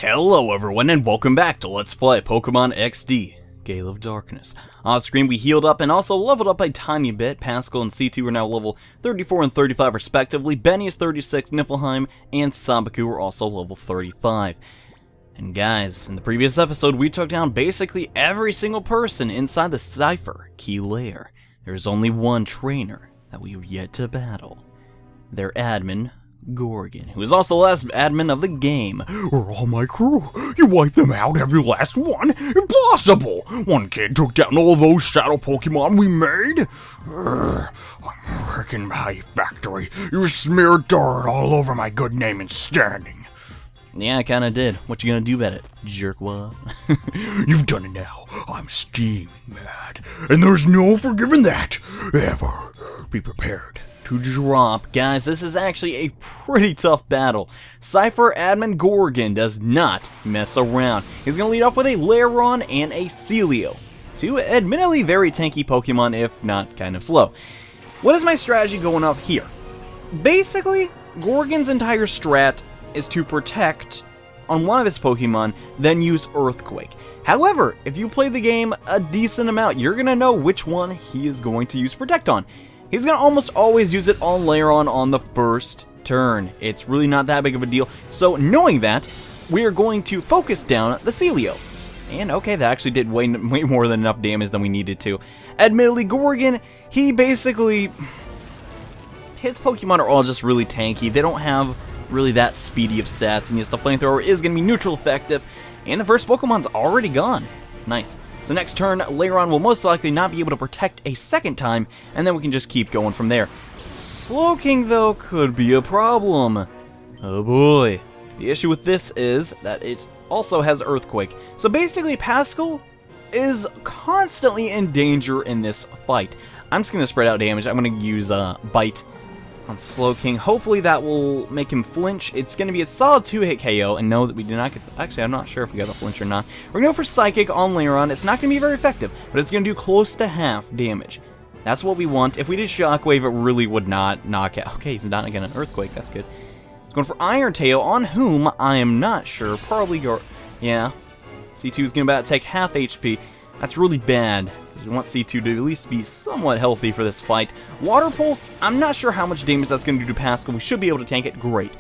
Hello everyone and welcome back to Let's Play Pokemon XD, Gale of Darkness. Off screen we healed up and also leveled up a tiny bit. Pascal and C2 are now level 34 and 35 respectively. Benny is 36, Niflheim and Sabaku are also level 35. And guys, in the previous episode we took down basically every single person inside the Cipher Key Lair. There's only one trainer that we have yet to battle. Their admin, Gorrigan, who is also the last admin of the game. We're all my crew. You wiped them out, every last one? Impossible! One kid took down all those shadow Pokemon we made? I'm wrecking my factory. You smeared dirt all over my good name and standing. Yeah, I kinda did. What you gonna do about it, jerkwad? You've done it now. I'm steaming mad. And there's no forgiving that. Ever. Be prepared to drop. Guys, this is actually a pretty tough battle. Cipher admin Gorrigan does not mess around. He's going to lead off with a Lairon and a Celio. Two admittedly very tanky Pokemon, if not kind of slow. What is my strategy going up here? Basically, Gorrigan's entire strat is to protect on one of his Pokemon, then use Earthquake. However, if you play the game a decent amount, you're going to know which one he is going to use Protect on. He's going to almost always use it on Lairon on the first turn. It's really not that big of a deal. So knowing that, we are going to focus down the Celio. And okay, that actually did way more than enough damage than we needed to. Admittedly, Gorrigan, he basically... his Pokemon are all just really tanky. They don't have really that speedy of stats. And yes, the Flamethrower is going to be neutral effective. And the first Pokemon's already gone. Nice. So next turn, Lairon will most likely not be able to protect a second time, and then we can just keep going from there. Slowking, though, could be a problem. Oh boy. The issue with this is that it also has Earthquake. So basically, Pascal is constantly in danger in this fight. I'm just going to spread out damage. I'm going to use Bite on Slowking. Hopefully that will make him flinch. It's going to be a solid 2-hit KO, and know that we do not get... actually, I'm not sure if we got the flinch or not. We're going to go for Psychic on Lairon. It's not going to be very effective, but it's going to do close to half damage. That's what we want. If we did Shockwave, it really would not knock out... okay, he's not going to Earthquake. That's good. He's going for Iron Tail, on whom I am not sure. Probably yeah. C2 is going to about take half HP. That's really bad. We want C2 to at least be somewhat healthy for this fight. Water Pulse, I'm not sure how much damage that's going to do to Pascal. We should be able to tank it. Great.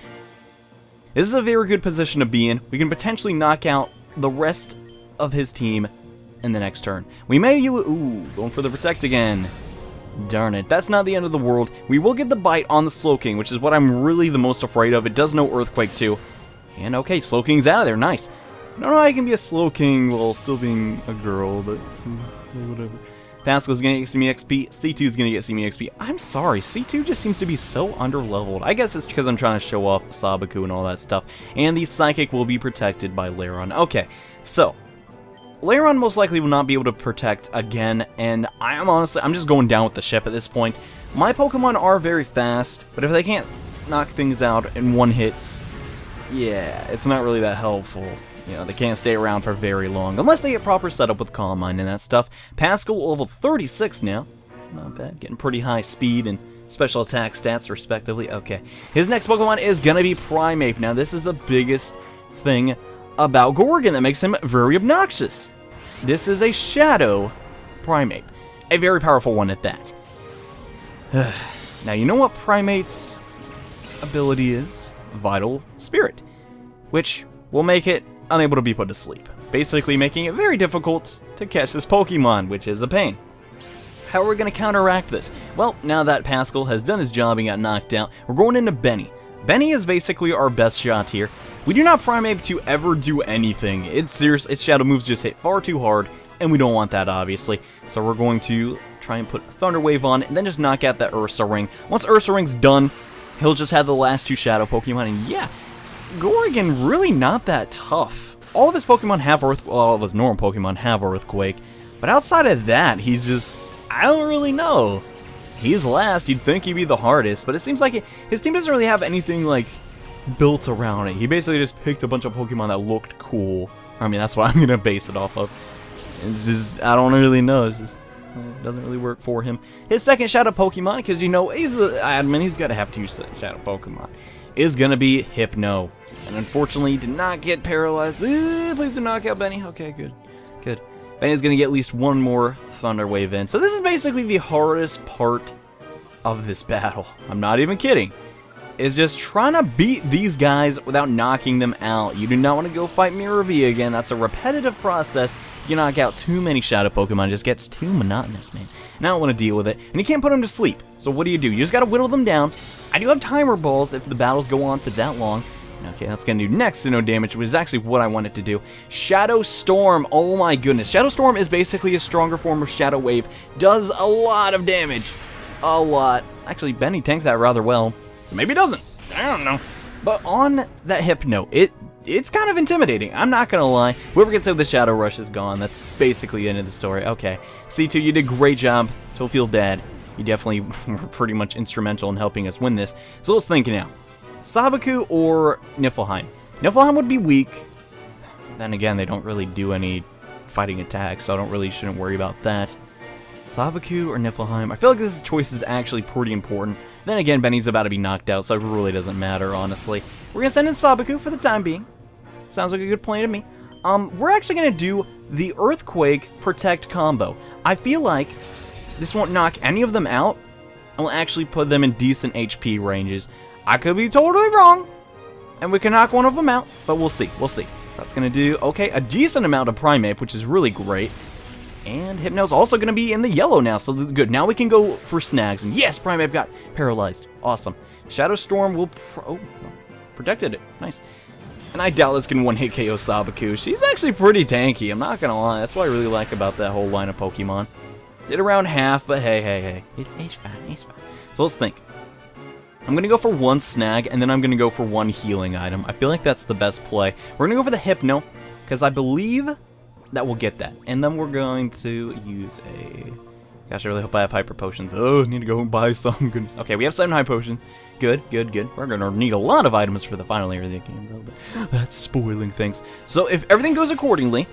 This is a very good position to be in. We can potentially knock out the rest of his team in the next turn. We may... ooh, going for the Protect again. Darn it. That's not the end of the world. We will get the Bite on the Slowking, which is what I'm really the most afraid of. It does know Earthquake too. And okay, Slowking's out of there. Nice. I don't know how I can be a Slowking while still being a girl, but... whatever. Pascal's gonna get some EXP, C2's gonna get some EXP. I'm sorry, C2 just seems to be so underleveled. I guess it's because I'm trying to show off Sabaku and all that stuff. And the Psychic will be protected by Lairon. Okay, so Lairon most likely will not be able to protect again, and I'm just going down with the ship at this point. My Pokemon are very fast, but if they can't knock things out in one hits, yeah, it's not really that helpful. You know, they can't stay around for very long, unless they get proper setup with Calm Mind and that stuff. Pascal level 36 now. Not bad. Getting pretty high speed and special attack stats, respectively. Okay. His next Pokemon is going to be Primeape. Now, this is the biggest thing about Gorrigan that makes him very obnoxious. This is a Shadow Primeape. A very powerful one at that. Now, you know what Primeape's ability is? Vital Spirit. Which will make it unable to be put to sleep, basically making it very difficult to catch this Pokemon, which is a pain. How are we going to counteract this? Well, now that Pascal has done his job and got knocked out, we're going into Benny. Benny is basically our best shot here. We do not Primeape to ever do anything. It's serious. Its Shadow moves just hit far too hard, and we don't want that, obviously. So we're going to try and put Thunder Wave on, and then just knock out that Ursa Ring. Once Ursa Ring's done, he'll just have the last two Shadow Pokemon, and yeah, Gorrigan really not that tough. All of his Pokemon have all of his normal Pokemon have Earthquake, but outside of that, he's just, I don't really know. He's last, you'd think he'd be the hardest, but it seems like his team doesn't really have anything, like, built around it. He basically just picked a bunch of Pokemon that looked cool. I mean, that's what I'm gonna base it off of. It's just, I don't really know, it's just, it doesn't really work for him. His second Shadow Pokemon, because you know, he's the admin, he's gotta have two Shadow Pokemon. is going to be Hypno. And unfortunately, did not get paralyzed. Please do knock out Benny. Okay, good. Good. Benny's going to get at least one more Thunder Wave in. So this is basically the hardest part of this battle. I'm not even kidding. Is just trying to beat these guys without knocking them out. You do not want to go fight Mirror V again. That's a repetitive process. You knock out too many Shadow Pokemon, it just gets too monotonous, man. And I don't want to deal with it. And you can't put them to sleep. So what do? You just got to whittle them down. I do have timer balls if the battles go on for that long. Okay, that's going to do next to no damage, which is actually what I wanted to do. Shadow Storm, oh my goodness. Shadow Storm is basically a stronger form of Shadow Wave. Does a lot of damage. A lot. Actually, Benny tanked that rather well. So maybe it doesn't. I don't know. But on that Hypno, it's kind of intimidating. I'm not going to lie. Whoever gets out the Shadow Rush is gone. That's basically the end of the story. Okay. C2, you did a great job. Don't feel bad. You definitely were pretty much instrumental in helping us win this. So let's think now. Sabaku or Niflheim? Niflheim would be weak. Then again, they don't really do any fighting attacks, so shouldn't worry about that. Sabaku or Niflheim? I feel like this choice is actually pretty important. Then again, Benny's about to be knocked out, so it really doesn't matter, honestly. We're going to send in Sabaku for the time being. Sounds like a good plan to me. We're actually going to do the Earthquake Protect combo. I feel like this won't knock any of them out. I'll actually put them in decent HP ranges. I could be totally wrong, and we can knock one of them out, but we'll see. We'll see. That's going to do, okay, a decent amount of Primeape, which is really great. And Hypno's also going to be in the yellow now, so good. Now we can go for snags. And yes, Primeape got paralyzed. Awesome. Shadow Storm will... protected it. Nice. And I doubt this can one-hit KO Sabaku. She's actually pretty tanky, I'm not going to lie. That's what I really like about that whole line of Pokemon. Did around half, but hey. It's fine, it's fine. So let's think. I'm going to go for one snag, and then I'm going to go for one healing item. I feel like that's the best play. We're going to go for the Hypno, because I believe that will get that. And then we're going to use a... Gosh, I really hope I have Hyper Potions. Oh, I need to go and buy some. Goodness. Okay, we have 7 Hyper Potions. Good. We're going to need a lot of items for the final area of the game, though, but that's spoiling things. So if everything goes accordingly,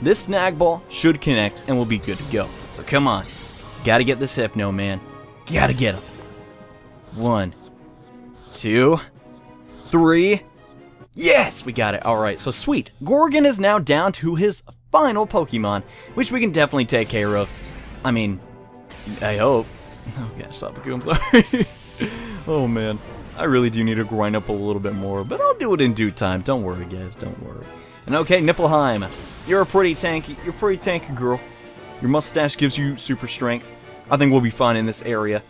this Snag Ball should connect, and we'll be good to go. So come on. Gotta get this Hypno, man. Gotta get him. 1, 2, 3... Yes, we got it. Alright, so sweet. Gorrigan is now down to his final Pokemon, which we can definitely take care of. I mean, I hope. Oh gosh, Sabaku, I'm sorry. Oh man, I really do need to grind up a little bit more, but I'll do it in due time. Don't worry, guys, don't worry. And okay, Niflheim, you're pretty tanky girl. Your mustache gives you super strength. I think we'll be fine in this area.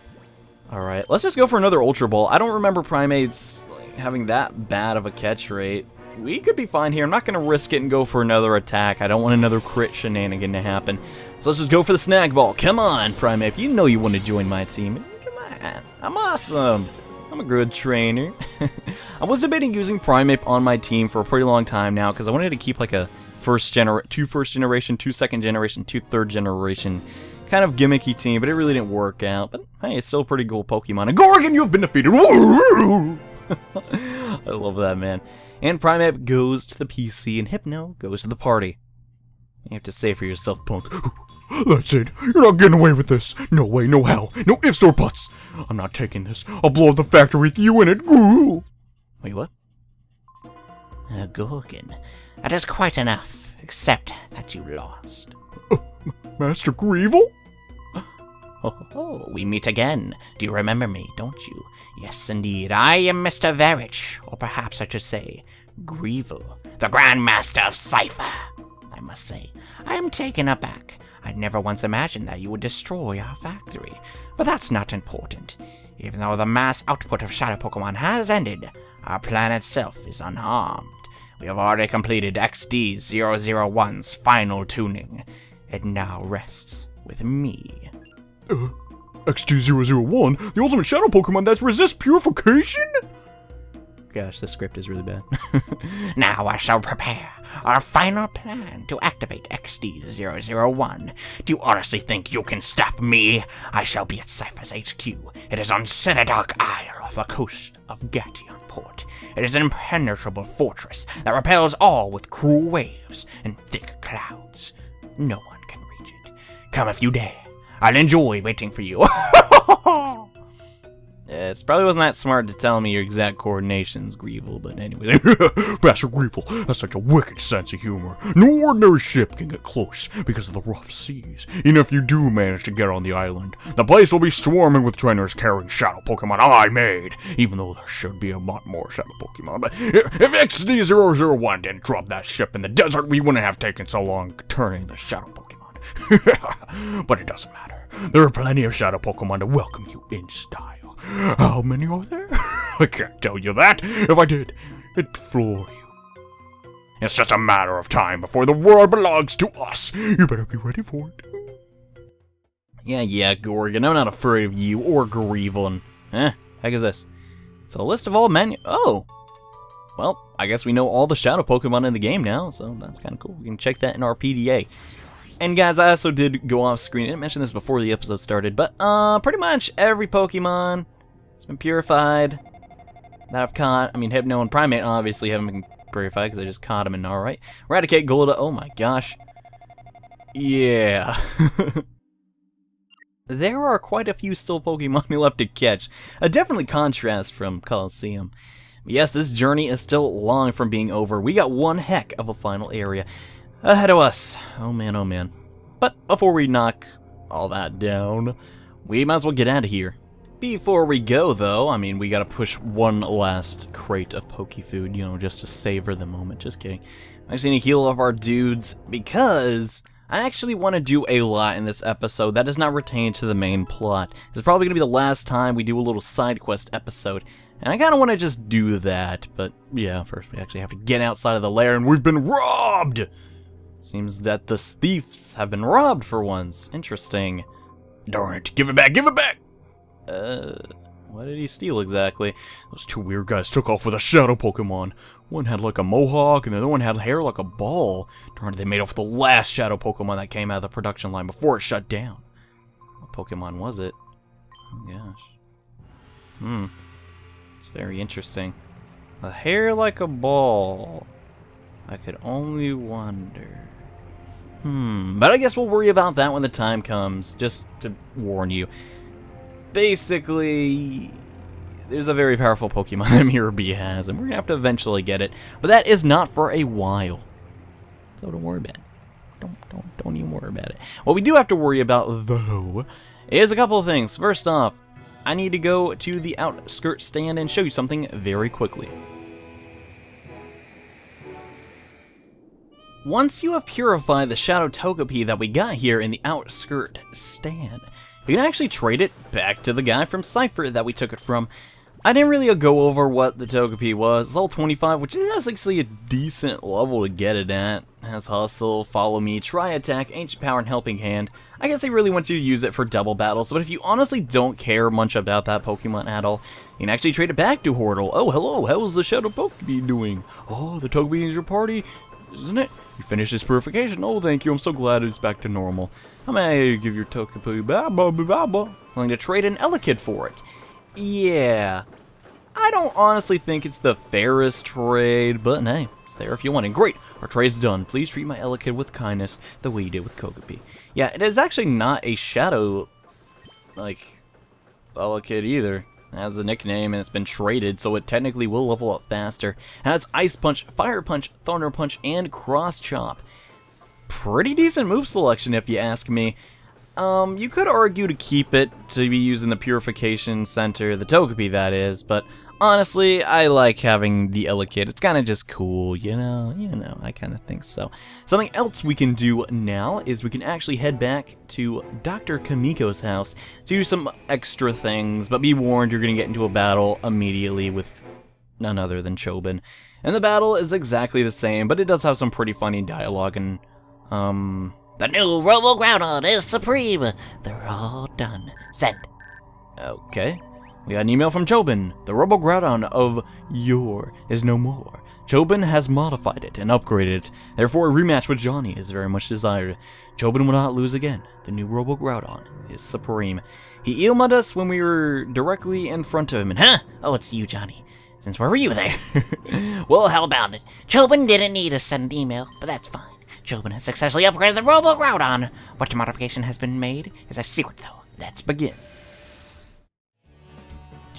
Alright, let's just go for another Ultra Ball. I don't remember Primates having that bad of a catch rate. We could be fine here. I'm not going to risk it and go for another attack. I don't want another crit shenanigan to happen. So let's just go for the Snag Ball. Come on, Primeape. You know you want to join my team. Come on. I'm awesome. I'm a good trainer. I was debating using Primeape on my team for a pretty long time now because I wanted to keep like a two first generation, 2 second generation, 2 third generation kind of gimmicky team, but it really didn't work out. But hey, it's still a pretty cool Pokemon. And Gorrigan, you have been defeated. I love that, man. And Primeape goes to the PC, and Hypno goes to the party. You have to say for yourself, punk. That's it. You're not getting away with this. No way, no how. No ifs or buts. I'm not taking this. I'll blow up the factory with you in it. Wait, what? Gorrigan, that is quite enough, except that you lost. Master Greevil? Oh, we meet again. Do you remember me, don't you? Yes, indeed. I am Mr. Verich, or perhaps I should say, Greevil, the Grandmaster of Cipher. I must say, I am taken aback. I'd never once imagined that you would destroy our factory. But that's not important. Even though the mass output of Shadow Pokemon has ended, our plan itself is unharmed. We have already completed XD001's final tuning. It now rests with me. XD001? The ultimate Shadow Pokemon that resists purification? Gosh, this script is really bad. Now I shall prepare our final plan to activate XD001. Do you honestly think you can stop me? I shall be at Cipher's HQ. It is on Cenodark Isle off the coast of Gation Port. It is an impenetrable fortress that repels all with cruel waves and thick clouds. No one can reach it. Come if you dare. I'll enjoy waiting for you. It probably wasn't that smart to tell me your exact coordinations, Greevil, but anyway. Master Greevil has such a wicked sense of humor. No ordinary ship can get close because of the rough seas. Even if you do manage to get on the island, the place will be swarming with trainers carrying shadow Pokemon I made, even though there should be a lot more shadow Pokemon. But if XD001 didn't drop that ship in the desert, we wouldn't have taken so long turning the shadow Pokemon. But it doesn't matter. There are plenty of shadow Pokemon to welcome you in style. How many are there? I can't tell you that. If I did, it'd floor you. It's just a matter of time before the world belongs to us. You better be ready for it. Yeah, Gorrigan, I'm not afraid of you or Greevil. And, heck is this? It's a list of all menu. Oh! Well, I guess we know all the shadow Pokemon in the game now, so that's kind of cool. We can check that in our PDA. And guys, I also did go off screen. I didn't mention this before the episode started, but pretty much every Pokemon has been purified that I've caught. I mean, Hypno and Primate obviously haven't been purified because I just caught them in alright. Eradicate, Golda, oh my gosh. Yeah. There are quite a few still Pokemon left to catch. A definitely contrast from Coliseum. But yes, this journey is still long from being over. We got one heck of a final area ahead of us. Oh man, oh man. But before we knock all that down, we might as well get out of here. Before we go, though, I mean, we gotta push one last crate of Pokefood, you know, just to savor the moment. Just kidding. I just need to heal up our dudes, because I actually want to do a lot in this episode that is not retained to the main plot. This is probably gonna be the last time we do a little side quest episode, and I kind of want to just do that, but yeah, first we actually have to get outside of the lair, and we've been robbed! Seems that the thieves have been robbed for once. Interesting. Darn it, give it back, give it back! What did he steal exactly? Those two weird guys took off with a shadow Pokemon. One had like a mohawk, and the other one had hair like a ball. Darn it, they made off with the last shadow Pokemon that came out of the production line before it shut down. What Pokemon was it? Oh gosh. It's very interesting. A hair like a ball. I could only wonder. But I guess we'll worry about that when the time comes, just to warn you. Basically, there's a very powerful Pokemon that Mirror B has, and we're gonna have to eventually get it. But that is not for a while. So don't worry about it. Don't even worry about it. What we do have to worry about, though, is a couple of things. First off, I need to go to the outskirt stand and show you something very quickly. Once you have purified the Shadow Togepi that we got here in the outskirt stand, we can actually trade it back to the guy from Cipher that we took it from. I didn't really go over what the Togepi was. It's all 25, which is actually a decent level to get it at. It has Hustle, Follow Me, Try Attack, Ancient Power, and Helping Hand. I guess they really want you to use it for double battles, but if you honestly don't care much about that Pokemon at all, you can actually trade it back to Hortle. Oh, hello, how's the Shadow Togepi doing? Oh, the Togepi is your party, isn't it? You finished this purification. Oh, thank you. I'm so glad it's back to normal. How may I give your Togepi? I'm going to trade an Elekid for it. Yeah. I don't honestly think it's the fairest trade, but hey, it's there if you want it. Great. Our trade's done. Please treat my Elekid with kindness the way you did with Togepi. Yeah, it is actually not a shadow, like, Elekid either. It has a nickname and it's been traded, so it technically will level up faster. It has Ice Punch, Fire Punch, Thunder Punch, and Cross Chop. Pretty decent move selection if you ask me. You could argue to keep it to be used in the Purification Center, the Togepi that is, but honestly, I like having the Elekid. It's kind of just cool, you know, I kind of think so. Something else we can do now is we can actually head back to Dr. Kamiko's house to do some extra things, but be warned, you're going to get into a battle immediately with none other than Chobin. And the battle is exactly the same, but it does have some pretty funny dialogue and, The new Robo-Groudon is supreme. They're all done. Send. Okay. We got an email from Chobin. The Robo-Groudon of yore is no more. Chobin has modified it and upgraded it. Therefore, a rematch with Johnny is very much desired. Chobin will not lose again. The new Robo-Groudon is supreme. He emailed us when we were directly in front of him. And, huh? Oh, it's you, Johnny. Since where were you there? Well, how about it? Chobin didn't need to send an email, but that's fine. Chobin has successfully upgraded the Robo-Groudon. What modification has been made is a secret, though. Let's begin.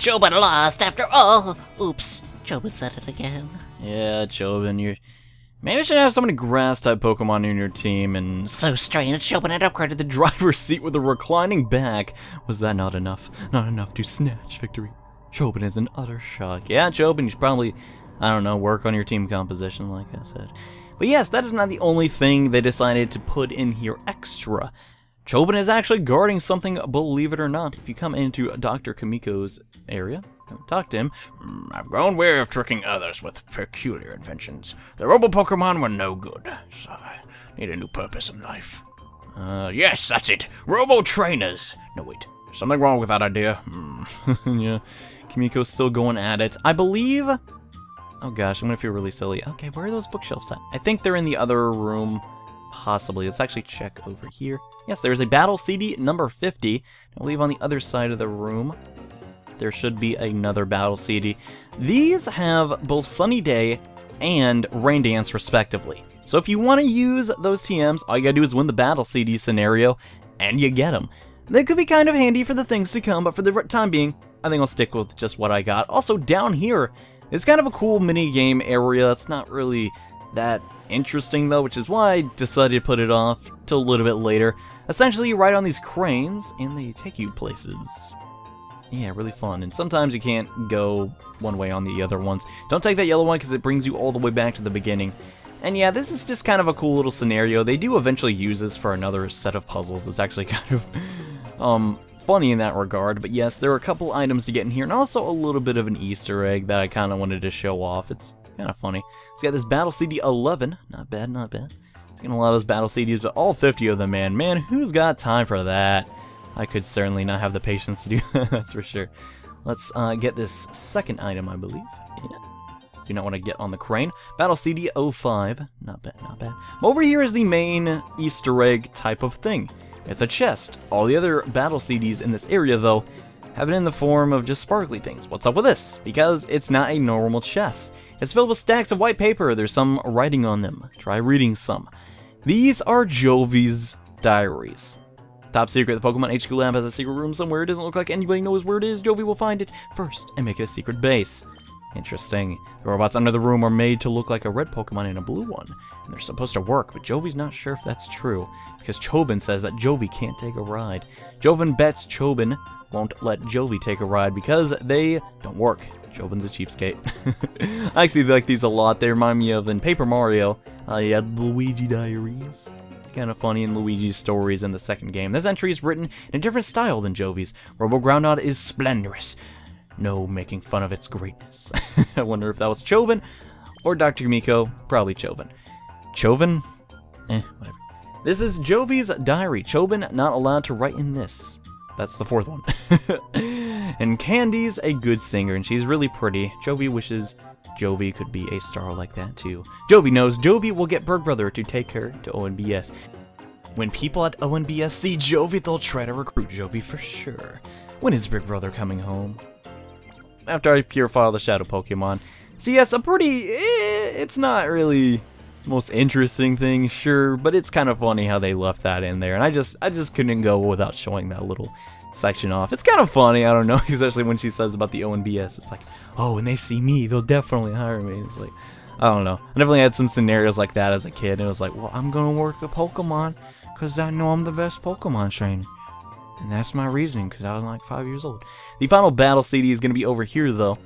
Chobin lost after all. Oops, Chobin said it again. Yeah, Chobin, you're... Maybe you should have so many grass-type Pokemon in your team and... So strange, Chobin had upgraded the driver's seat with a reclining back. Was that not enough? Not enough to snatch victory. Chobin is in utter shock. Yeah, Chobin, you should probably, I don't know, work on your team composition, like I said. But yes, that is not the only thing they decided to put in here extra. Chobin is actually guarding something, believe it or not. If you come into Dr. Kamiko's area, talk to him. I've grown weary of tricking others with peculiar inventions. The Robo-Pokemon were no good, so I need a new purpose in life. Yes, that's it. Robo-Trainers. No, wait. Something wrong with that idea. Yeah, Kamiko's still going at it. I believe... Oh gosh, I'm gonna feel really silly. Okay, where are those bookshelves at? I think they're in the other room, possibly. Let's actually check over here. Yes, there's a Battle CD number 50. I believe on the other side of the room, there should be another Battle CD. These have both Sunny Day and Rain Dance, respectively. So if you want to use those TMs, all you gotta do is win the Battle CD scenario, and you get them. They could be kind of handy for the things to come, but for the time being, I think I'll stick with just what I got. Also, down here, it's kind of a cool mini-game area. It's not really that interesting, though, which is why I decided to put it off till a little bit later. Essentially, you ride on these cranes, and they take you places. Yeah, really fun. And sometimes you can't go one way on the other ones. Don't take that yellow one, because it brings you all the way back to the beginning. And yeah, this is just kind of a cool little scenario. They do eventually use this for another set of puzzles. It's actually kind of funny in that regard. But yes, there are a couple items to get in here, and also a little bit of an Easter egg that I kind of wanted to show off. It's kind of funny. It's got this Battle CD 11. Not bad, not bad. It's getting a lot of those Battle CDs, but all 50 of them, man. Man, who's got time for that? I could certainly not have the patience to do that, that's for sure. Let's get this second item, I believe. Yeah. Do not want to get on the crane. Battle CD 05. Not bad, not bad. Over here is the main Easter egg type of thing. It's a chest. All the other Battle CDs in this area, though, have it in the form of just sparkly things. What's up with this? Because it's not a normal chest. It's filled with stacks of white paper. There's some writing on them. Try reading some. These are Jovi's diaries. Top secret, the Pokemon HQ Lab has a secret room somewhere. It doesn't look like anybody knows where it is. Jovi will find it first and make it a secret base. Interesting. The robots under the room are made to look like a red Pokemon and a blue one. And they're supposed to work, but Jovi's not sure if that's true. Because Chobin says that Jovi can't take a ride. Joven bets Chobin won't let Jovi take a ride because they don't work. Chobin's a cheapskate. I actually like these a lot. They remind me of in Paper Mario. You had Luigi diaries. Kind of funny in Luigi's stories in the second game. This entry is written in a different style than Jovi's. Robo-Groundhog is splendorous. No making fun of its greatness. I wonder if that was Chobin or Dr. Kamiko. Probably Chobin. Chobin? Whatever. This is Jovi's diary. Chobin not allowed to write in this. That's the fourth one. And Candy's a good singer, and she's really pretty. Jovi wishes Jovi could be a star like that, too. Jovi knows Jovi will get Berg Brother to take her to ONBS. When people at ONBS see Jovi, they'll try to recruit Jovi for sure. When is Big Brother coming home? After I purify all the Shadow Pokemon. So yes, a pretty... it's not really the most interesting thing, sure, but it's kind of funny how they left that in there. And I just couldn't go without showing that little section off. It's kind of funny, I don't know, especially when she says about the ONBS. It's like, oh, when they see me, they'll definitely hire me. It's like, I don't know. I definitely had some scenarios like that as a kid, and it was like, well, I'm going to work a Pokemon because I know I'm the best Pokemon trainer. And that's my reasoning, because I was like 5 years old. The final battle CD is going to be over here, though.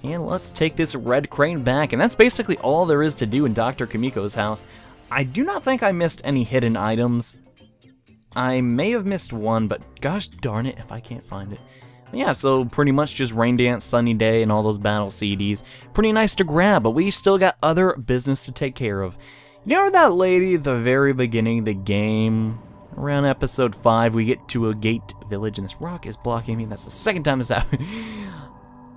And let's take this red crane back. And that's basically all there is to do in Dr. Kamiko's house. I do not think I missed any hidden items. I may have missed one, but gosh darn it if I can't find it. Yeah, so pretty much just Rain Dance, Sunny Day, and all those battle CDs. Pretty nice to grab, but we still got other business to take care of. You know that lady at the very beginning of the game? Around episode 5, we get to a gate village, and this rock is blocking me. That's the second time this happened.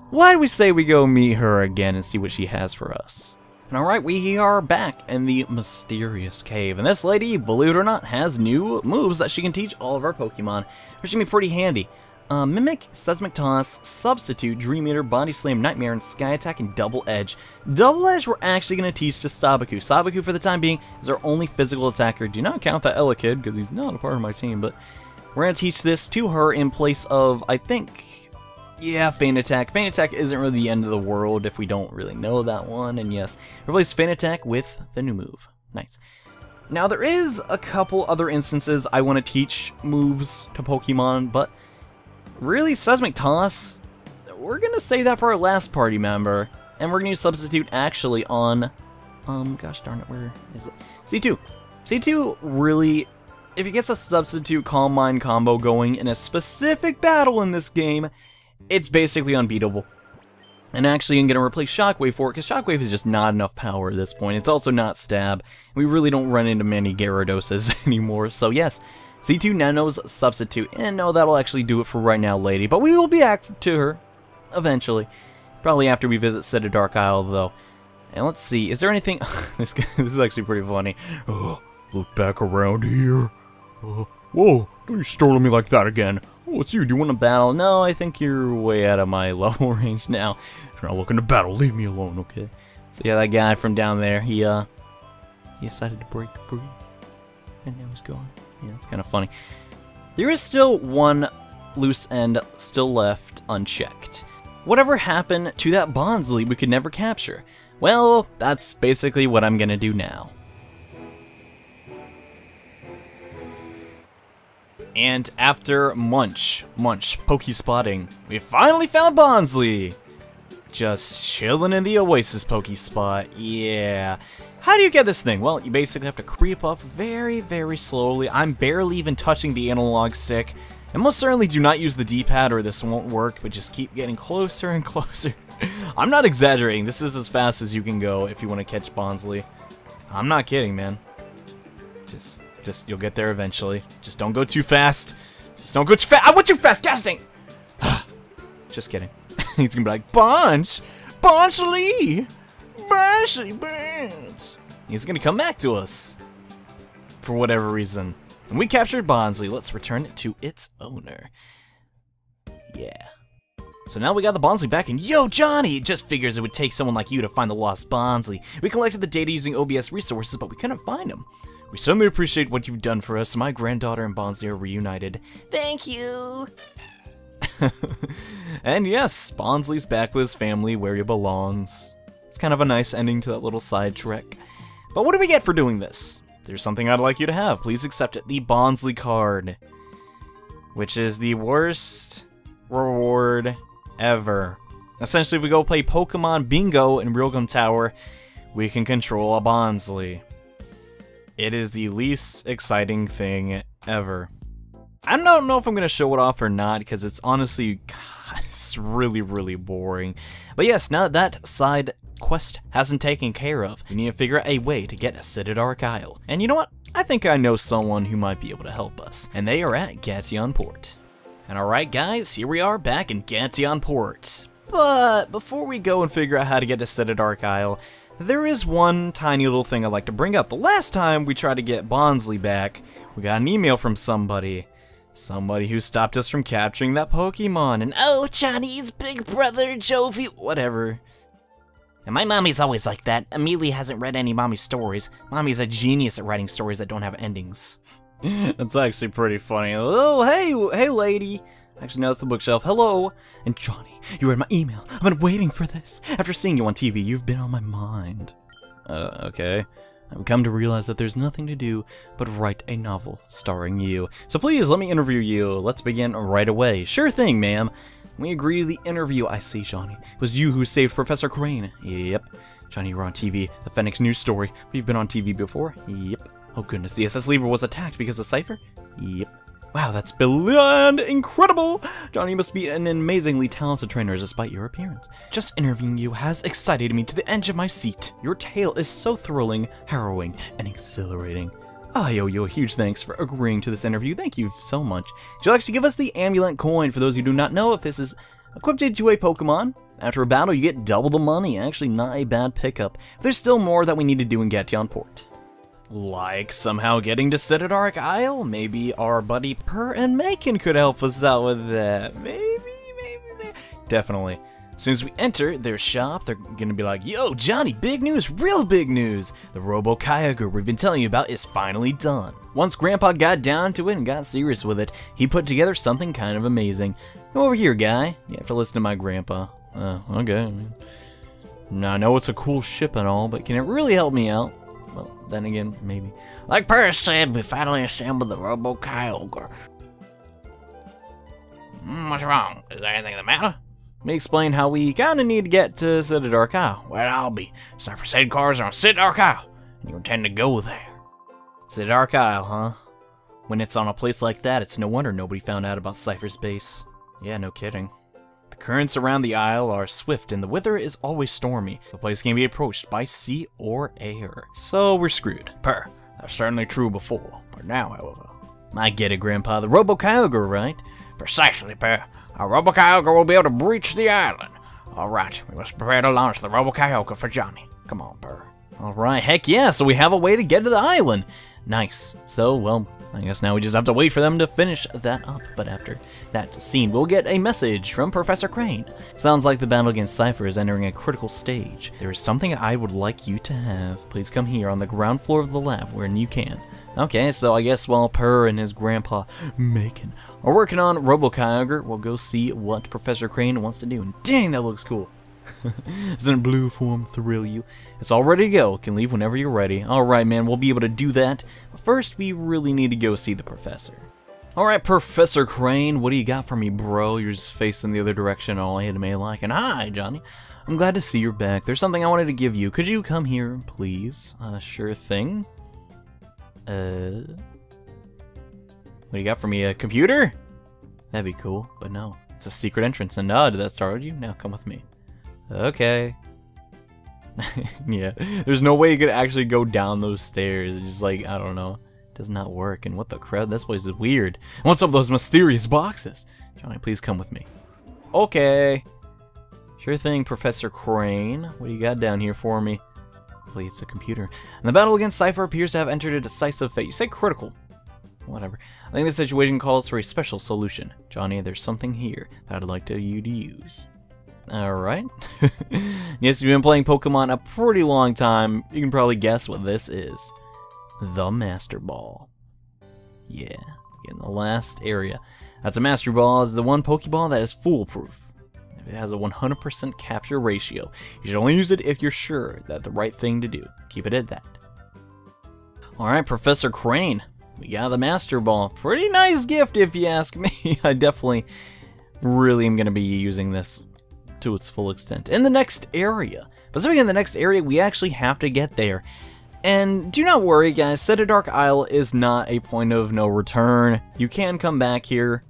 Why do we say we go meet her again and see what she has for us? And alright, we are back in the mysterious cave. And this lady, believe it or not, has new moves that she can teach all of our Pokemon, which can be pretty handy. Mimic, Seismic Toss, Substitute, Dream Eater, Body Slam, Nightmare, and Sky Attack, and Double Edge. Double Edge we're actually going to teach to Sabaku. Sabaku, for the time being, is our only physical attacker. Do not count that Elekid, because he's not a part of my team, but we're going to teach this to her in place of, I think... Yeah, Feint Attack. Feint Attack isn't really the end of the world if we don't really know that one. And yes, replace Feint Attack with the new move. Nice. Now, there is a couple other instances I want to teach moves to Pokemon, but really, Seismic Toss, we're going to save that for our last party member. And we're going to substitute actually on, gosh darn it, where is it? C2. C2 really, if he gets a substitute Calm Mind combo going in a specific battle in this game, it's basically unbeatable. And actually, I'm going to replace Shockwave for it, because Shockwave is just not enough power at this point. It's also not Stab. We really don't run into many Gyarados anymore. So yes, C2 Nano's substitute. And no, that'll actually do it for right now, lady. But we will be back to her eventually. Probably after we visit City Dark Isle, though. And let's see, is there anything... this is actually pretty funny. Look back around here. Whoa, don't you startle me like that again. Oh, it's you. Do you want to battle? No, I think you're way out of my level range now. If you're not looking to battle, leave me alone, okay? So yeah, that guy from down there, he decided to break free. And now he's gone. Yeah, it's kind of funny. There is still one loose end still left unchecked. Whatever happened to that Bonsly we could never capture? Well, that's basically what I'm gonna do now. And after much Poke-spotting, we finally found Bonsly! Just chilling in the Oasis Poke-spot, yeah. How do you get this thing? Well, you basically have to creep up very, very slowly. I'm barely even touching the analog stick. And most certainly do not use the D-pad or this won't work, but just keep getting closer and closer. I'm not exaggerating, this is as fast as you can go if you want to catch Bonsly. I'm not kidding, man. Just, you'll get there eventually. Just don't go too fast. Just don't go too fast. I went too fast, casting! Just kidding. He's gonna be like, Bonsly! He's gonna come back to us. For whatever reason. And we captured Bonsly. Let's return it to its owner. Yeah. So now we got the Bonsly back, and yo, Johnny! It just figures it would take someone like you to find the lost Bonsly. We collected the data using OBS resources, but we couldn't find him. We certainly appreciate what you've done for us. My granddaughter and Bonsly are reunited. Thank you. And yes, Bonsly's back with his family where he belongs. It's kind of a nice ending to that little side trek. But what do we get for doing this? There's something I'd like you to have. Please accept it. The Bonsly card. Which is the worst reward ever. Essentially, if we go play Pokemon Bingo in Realgum Tower, we can control a Bonsly. It is the least exciting thing ever. I don't know if I'm going to show it off or not, because it's honestly, it's really, really boring. But yes, now that side quest hasn't taken care of, we need to figure out a way to get to City Dark Isle. And you know what? I think I know someone who might be able to help us. And they are at Gation Port. And alright guys, here we are back in Gation Port. But before we go and figure out how to get to City Dark Isle, there is one tiny little thing I'd like to bring up. The last time we tried to get Bonsly back, we got an email from somebody. Somebody who stopped us from capturing that Pokemon. And oh, Johnny's big brother, Jovi, whatever. And my mommy's always like that. Amelie hasn't read any mommy stories. Mommy's a genius at writing stories that don't have endings. That's actually pretty funny. Oh, hey lady. Actually, no, it's the bookshelf. Hello. And Johnny, you read my email. I've been waiting for this. After seeing you on TV, you've been on my mind. Okay. I've come to realize that there's nothing to do but write a novel starring you. So please, let me interview you. Let's begin right away. Sure thing, ma'am. We agree to the interview. I see, Johnny. It was you who saved Professor Crane. Yep. Johnny, you were on TV. The Phoenix News story. We've been on TV before. Yep. Oh goodness, the SS Libra was attacked because of Cipher? Yep. Wow, that's beyond incredible! Johnny must be an amazingly talented trainer despite your appearance. Just interviewing you has excited me to the edge of my seat. Your tale is so thrilling, harrowing, and exhilarating. I owe you a huge thanks for agreeing to this interview. Thank you so much. You'll actually give us the amulet coin. For those who do not know, if this is equipped to a Pokemon, after a battle you get double the money. Actually, not a bad pickup. There's still more that we need to do in Gation Port. Like somehow getting to City Dark Isle? Maybe our buddy Per and Macon could help us out with that. Maybe. Definitely. As soon as we enter their shop, they're gonna be like, yo, Johnny, big news, real big news! The Robo Kyogre we've been telling you about is finally done. Once Grandpa got down to it and got serious with it, he put together something kind of amazing. Come over here, guy. You have to listen to my grandpa. Okay. Now, I know it's a cool ship and all, but can it really help me out? Well, then again, maybe. Like Paris said, we finally assembled the Robo Kyogre. What's wrong? Is there anything the matter? Let me explain how we kind of need to get to City Dark Isle. Well, I'll be. Cipher said cars are on City Dark Isle, and you intend to go there. City Dark Isle, huh? When it's on a place like that, it's no wonder nobody found out about Cipher's base. Yeah, no kidding. The currents around the isle are swift, and the weather is always stormy. The place can be approached by sea or air, so we're screwed. That's certainly true before, but now, however. I get it, Grandpa. The Robo Kyogre, right? Precisely, Per. Our Robo Kyogre will be able to breach the island. Alright, we must prepare to launch the Robo Kyogre for Johnny. Come on, Per. Alright, heck yeah, so we have a way to get to the island. Nice. So, well, I guess now we just have to wait for them to finish that up. But after that scene, we'll get a message from Professor Crane. Sounds like the battle against Cipher is entering a critical stage. There is something I would like you to have. Please come here on the ground floor of the lab when you can. Okay, so I guess while Per and his grandpa Macon are working on Robo Kyogre, we'll go see what Professor Crane wants to do. And dang, that looks cool. Doesn't blue form thrill you? It's all ready to go. Can leave whenever you're ready. Alright, man, we'll be able to do that. But first, we really need to go see the professor. Alright, Professor Crane, what do you got for me, bro? You're just facing the other direction, all anime-like. And hi, Johnny. I'm glad to see you're back. There's something I wanted to give you. Could you come here, please? Sure thing. What do you got for me? A computer? That'd be cool, but no. It's a secret entrance, and did that startle you? Now come with me. Okay. Yeah, there's no way you could actually go down those stairs. It's just like, I don't know. It does not work. And what the crap? This place is weird. What's up with those mysterious boxes? Johnny, please come with me. Okay. Sure thing, Professor Crane. What do you got down here for me? Hopefully it's a computer. And the battle against Cipher appears to have entered a decisive fate. You say critical. Whatever. I think the situation calls for a special solution. Johnny, there's something here that I'd like you to use. Alright. Yes, you've been playing Pokemon a pretty long time. You can probably guess what this is. The Master Ball. Yeah, in the last area. That's a Master Ball. Is the one Pokeball that is foolproof. It has a 100% capture ratio. You should only use it if you're sure that's the right thing to do. Keep it at that. Alright, Professor Crane. We got the Master Ball. Pretty nice gift if you ask me. I definitely really am going to be using this to its full extent. In the next area. Specifically in the next area, we actually have to get there. And do not worry, guys. City Dark Isle is not a point of no return. You can come back here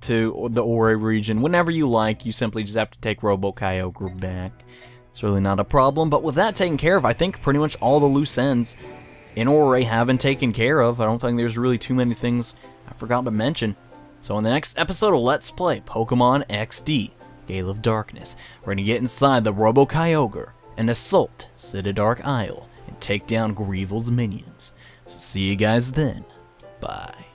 to the Ore region whenever you like. You simply just have to take Robo Kyogre back. It's really not a problem. But with that taken care of, I think pretty much all the loose ends in Ore have been taken care of. I don't think there's really too many things I forgot to mention. So in the next episode of Let's Play Pokemon XD, Gale of Darkness, we're going to get inside the Robo Kyogre and assault City Dark Isle and take down Greevil's minions. So see you guys then. Bye.